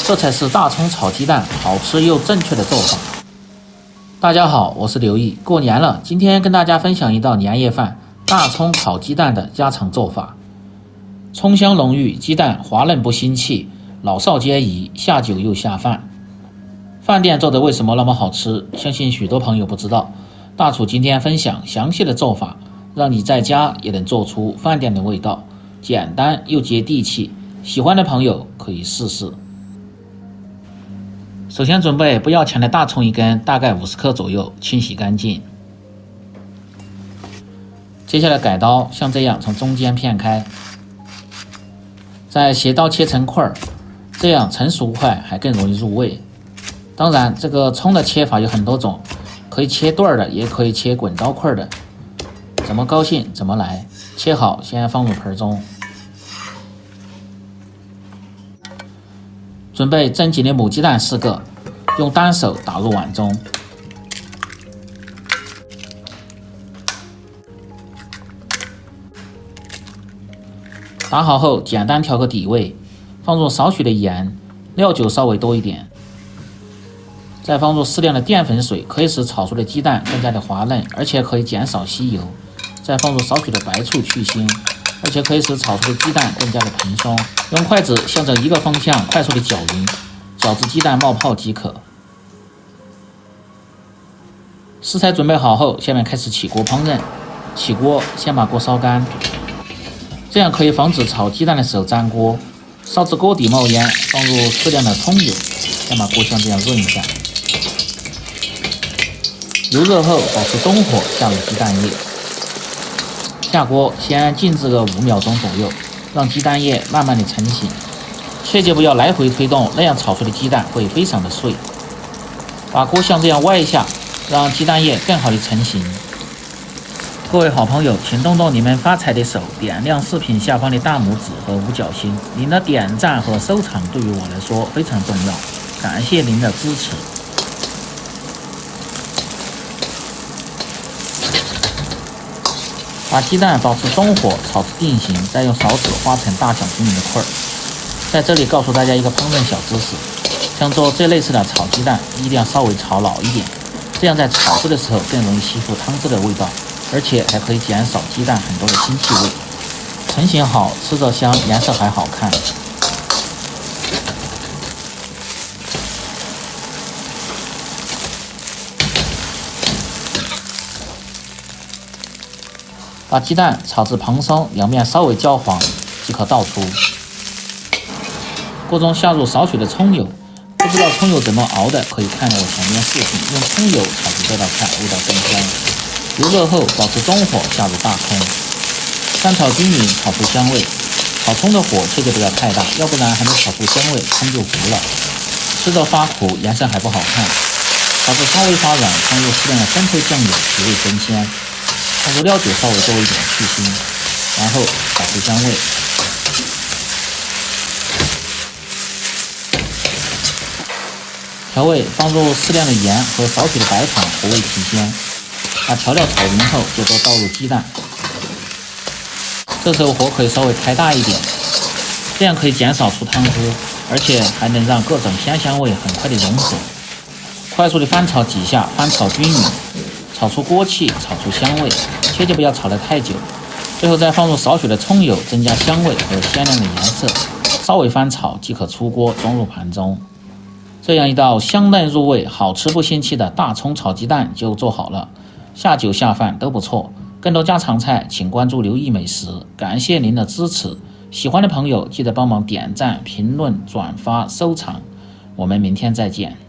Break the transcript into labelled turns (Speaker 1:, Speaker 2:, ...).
Speaker 1: 这才是大葱炒鸡蛋好吃又正确的做法。大家好，我是刘毅。过年了，今天跟大家分享一道年夜饭——大葱炒鸡蛋的家常做法。葱香浓郁，鸡蛋滑嫩不腥气，老少皆宜，下酒又下饭。饭店做的为什么那么好吃？相信许多朋友不知道。大厨今天分享详细的做法，让你在家也能做出饭店的味道，简单又接地气。喜欢的朋友可以试试。首先准备不要强的大葱一根，大概50克左右，清洗干净。接下来改刀，像这样从中间片开，再斜刀切成块儿，这样成熟快，还更容易入味。当然，这个葱的切法有很多种，可以切段的，也可以切滚刀块的，怎么高兴怎么来。切好，先放入盆中。准备正经的母鸡蛋4个，用单手打入碗中。打好后，简单调个底味，放入少许的盐，料酒稍微多一点，再放入适量的淀粉水，可以使炒出的鸡蛋更加的滑嫩，而且可以减少吸油。再放入少许的白醋去腥，而且可以使炒出的鸡蛋更加的蓬松。用筷子向着一个方向快速的搅匀，搅至鸡蛋冒泡即可。食材准备好后，下面开始起锅烹饪。起锅，先把锅烧干，这样可以防止炒鸡蛋的时候粘锅。烧至锅底冒烟，放入适量的葱油，先把锅像这样润一下。油热后，保持中火下入鸡蛋液。下锅先静置个5秒钟左右，让鸡蛋液慢慢的成型，切记不要来回推动，那样炒出的鸡蛋会非常的碎。把锅像这样歪一下，让鸡蛋液更好的成型。各位好朋友，请动动你们发财的手，点亮视频下方的大拇指和五角星。您的点赞和收藏对于我来说非常重要，感谢您的支持。把鸡蛋保持中火炒至定型，再用勺子划成大小均匀的块儿。在这里告诉大家一个烹饪小知识，像做这类似的炒鸡蛋，一定要稍微炒老一点，这样在炒制的时候更容易吸附汤汁的味道，而且还可以减少鸡蛋很多的腥气味。成型好，吃着香，颜色还好看。把鸡蛋炒至蓬松，两面稍微焦黄即可倒出。锅中下入少许的葱油，不知道葱油怎么熬的，可以看我前面视频，用葱油炒制这道菜味道更香。油热后，保持中火下入大葱，翻炒均匀，炒出香味。炒葱的火切记不要太大，要不然还没炒出香味，葱就糊了，吃着发苦，颜色还不好看。炒至稍微发软，放入适量的生抽酱油提味增鲜。放入料酒稍微多一点去腥，然后炒出香味。调味放入适量的盐和少许的白糖和味提鲜。把调料炒匀后，接着倒入鸡蛋。这时候火可以稍微开大一点，这样可以减少出汤汁，而且还能让各种鲜香味很快的融合。快速的翻炒几下，翻炒均匀。炒出锅气，炒出香味，切记不要炒得太久。最后再放入少许的葱油，增加香味和鲜亮的颜色。稍微翻炒即可出锅，装入盘中。这样一道香嫩入味、好吃不腥气的大葱炒鸡蛋就做好了，下酒下饭都不错。更多家常菜，请关注刘毅美食。感谢您的支持，喜欢的朋友记得帮忙点赞、评论、转发、收藏。我们明天再见。